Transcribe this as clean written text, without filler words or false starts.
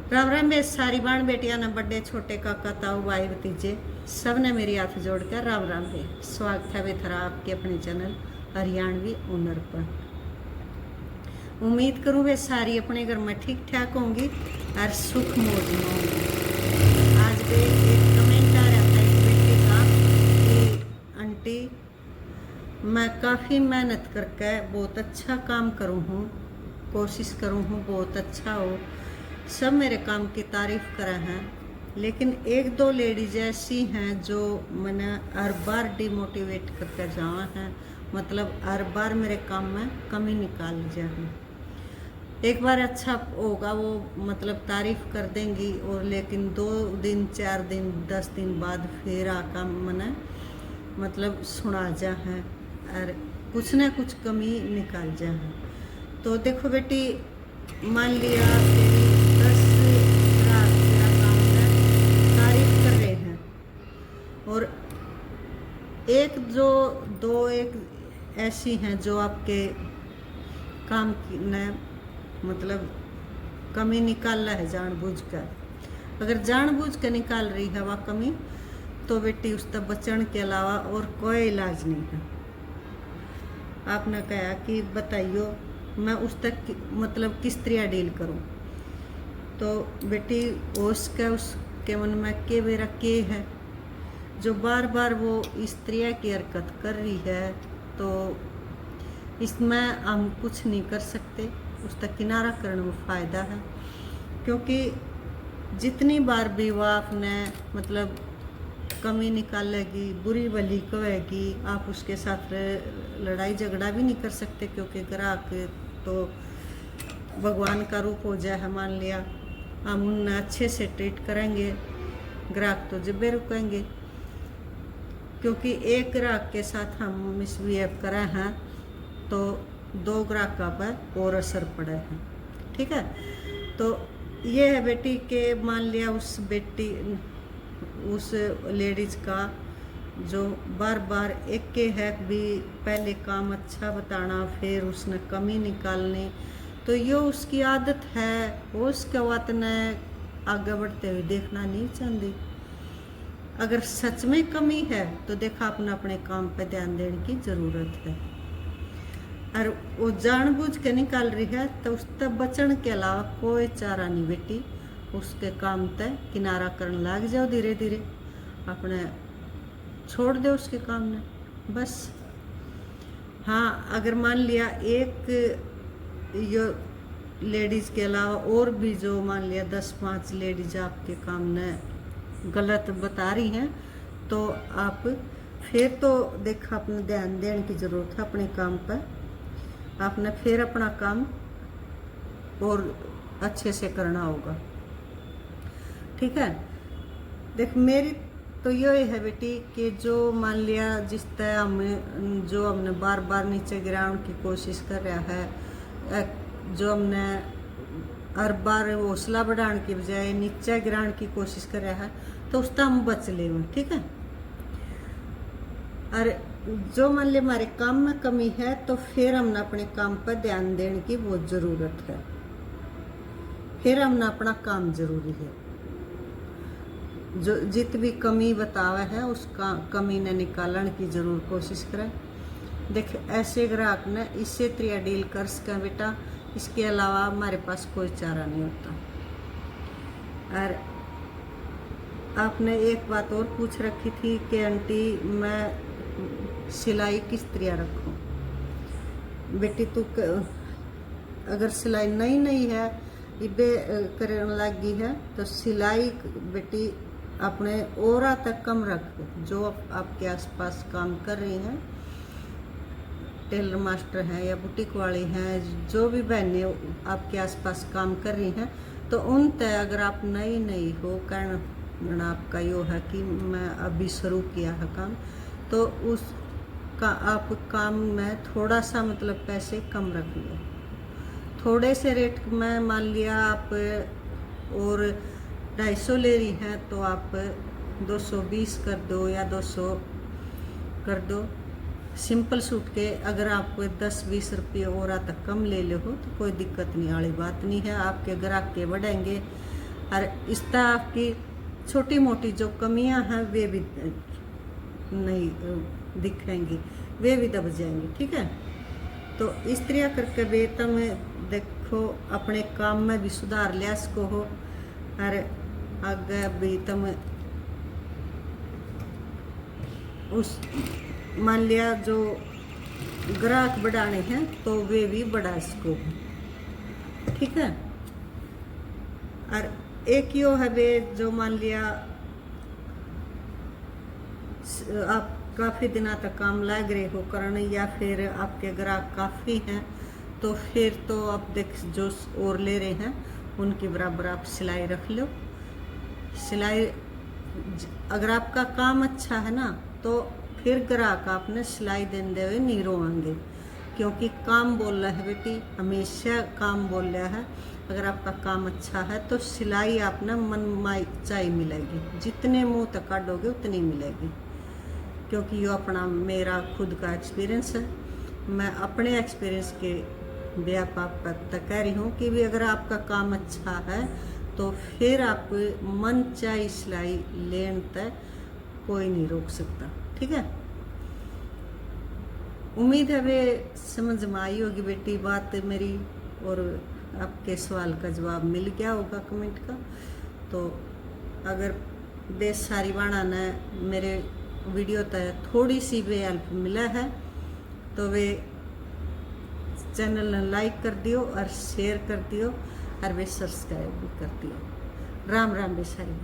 राम राम मेरे सारी बाण बेटियां ने बड़े छोटे काका ताऊ भाई भतीजे सब ने मेरी हाथ जोड़कर राम राम बे। स्वागत है बेथरा आपके अपने चैनल हरियाणवी ओनर पर। उम्मीद करूँ वे सारी अपने घर में ठीक ठाक होंगी और सुख मौज में होंगी। आज भी एक कमेंट आ रहा था एक बेटी का कि आंटी मैं काफ़ी मेहनत करके बहुत अच्छा काम करूँ हूँ, कोशिश करूँ हूँ बहुत अच्छा हो, सब मेरे काम की तारीफ़ करें हैं, लेकिन एक दो लेडीज ऐसी हैं जो मैंने हर बार डिमोटिवेट करके जावा हैं, मतलब हर बार मेरे काम में कमी निकाल जाए। एक बार अच्छा होगा वो मतलब तारीफ़ कर देंगी और लेकिन 2 दिन 4 दिन 10 दिन बाद फिर आका मैंने मतलब सुना जा है और कुछ ना कुछ कमी निकाल जा है। तो देखो बेटी, मान लिया तेरी 10 ग्राहक तेरा काम है तारीफ कर रहे हैं और एक जो दो एक ऐसी हैं जो आपके काम की ने मतलब कमी निकाल रहा है जानबूझकर। अगर जानबूझ कर निकाल रही है वह कमी तो बेटी उस तक बचने के अलावा और कोई इलाज नहीं है। आपने कहा कि बताइयो मैं उस तक मतलब किस तरह डील करूं, तो बेटी उसके मन में के मेरा के है जो बार बार वो इस तरह की हरकत कर रही है, तो इसमें हम कुछ नहीं कर सकते। उस तक किनारा करने में फ़ायदा है, क्योंकि जितनी बार भी वो आपने मतलब कमी निकालेगी, बुरी भली कहेगी, आप उसके साथ लड़ाई झगड़ा भी नहीं कर सकते, क्योंकि ग्राहक तो भगवान का रूप हो जाए है। मान लिया हम उन्हें अच्छे से ट्रीट करेंगे, ग्राहक तो जब भी रुकेंगे, क्योंकि एक ग्राहक के साथ हम मिसबिहेव करें हैं तो 2 ग्राहकों पर और असर पड़े हैं। ठीक है, तो ये है बेटी के मान लिया उस लेडीज का जो बार बार एक के है भी पहले काम अच्छा बताना फिर उसने कमी निकालनी, तो ये उसकी आदत है। वो उसके बात ने आगे बढ़ते हुए देखना नहीं चाहती। अगर सच में कमी है तो देखा अपना अपने काम पे ध्यान देने की ज़रूरत है। और वो जानबूझ के निकाल रही है तो उस तक बचने के अलावा कोई चारा नहीं बेटी। उसके काम तय किनारा करने लग जाओ, धीरे धीरे अपने छोड़ दो उसके काम ने बस। हाँ, अगर मान लिया एक ये लेडीज़ के अलावा और भी जो मान लिया 10-5 लेडीज आपके काम ने गलत बता रही हैं, तो आप फिर तो देखा अपने ध्यान देने की ज़रूरत है अपने काम पर। आपने फिर अपना काम और अच्छे से करना होगा। ठीक है, देख मेरी तो ये है बेटी कि जो मान लिया जिस तरह हमने बार बार नीचे गिराने की कोशिश कर रहा है, जो हमने हर बार हौसला बढ़ाने की बजाय नीचे गिराने की कोशिश कर रहा है, तो उसका हम बच ले। ठीक है, और जो मान लिया हमारे काम में कमी है तो फिर हमने अपने काम पर ध्यान देने की बहुत ज़रूरत है। फिर हमने अपना काम जरूरी है। जो जित भी कमी बतावा है उसका कमी ने निकालने की जरूर कोशिश करें। देख ऐसे ग्राहक ने इससे त्रिया डील कर सकें बेटा, इसके अलावा हमारे पास कोई चारा नहीं होता। और आपने एक बात और पूछ रखी थी कि आंटी मैं सिलाई किस तरह रखूं। बेटी तू अगर सिलाई नई है इबे करने लगी है तो सिलाई बेटी अपने ओरा तक कम रख। जो आपके आसपास काम कर रही हैं, टेलर मास्टर हैं या बुटीक वाली हैं, जो भी बहनें आपके आसपास काम कर रही हैं, तो उन तय अगर आप नई हो कारण आपका यो है कि मैं अभी शुरू किया है काम, तो उस का आप काम में थोड़ा सा मतलब पैसे कम रख लो। थोड़े से रेट में मान लिया आप और 250 ले रही हैं तो आप 220 कर दो या 200 कर दो। सिंपल सूट के अगर आप 10-20 रुपये और तक कम ले लो हो तो कोई दिक्कत नहीं वाली बात नहीं है। आपके ग्राहक के बढ़ेंगे और इस तरह आपकी छोटी मोटी जो कमियां हैं वे भी नहीं दिखेंगी, वे भी दब जाएंगी। ठीक है, तो इस तरह करके भी तुम देखो अपने काम में भी सुधार लिया सको हो, और आगे भी तुम उस मान लिया जो ग्राहक बढ़ाने हैं तो वे भी बढ़ा सको। ठीक है, और एक यो है वे जो मान लिया आप काफ़ी दिनों तक काम लग रहे हो करने, या फिर आपके ग्राहक काफ़ी हैं, तो फिर तो आप देख जो और ले रहे हैं उनके बराबर आप सिलाई रख लो। सिलाई अगर आपका काम अच्छा है ना तो फिर ग्राहक आपने सिलाई देने हुए नहीं रोएंगे, क्योंकि काम बोल रहा है बेटी, हमेशा काम बोल रहा है। अगर आपका काम अच्छा है तो सिलाई आपने मन माई चाई मिलेगी, जितने मुंह तक काटोगे उतनी मिलेगी, क्योंकि ये अपना मेरा खुद का एक्सपीरियंस है। मैं अपने एक्सपीरियंस के व्यापार तक कह रही हूँ कि भी अगर आपका काम अच्छा है तो फिर आप मन चाहे सिलाई लेने तक कोई नहीं रोक सकता। ठीक है, उम्मीद है वे समझ में आई होगी बेटी बात मेरी, और आपके सवाल का जवाब मिल गया होगा कमेंट का। तो अगर देश सारी बाणा ने मेरे वीडियो तक थोड़ी सी भी हेल्प मिला है तो वे चैनल ने लाइक कर दियो और शेयर कर दियो और वे सब्सक्राइब भी कर दियो। राम राम बेसारी।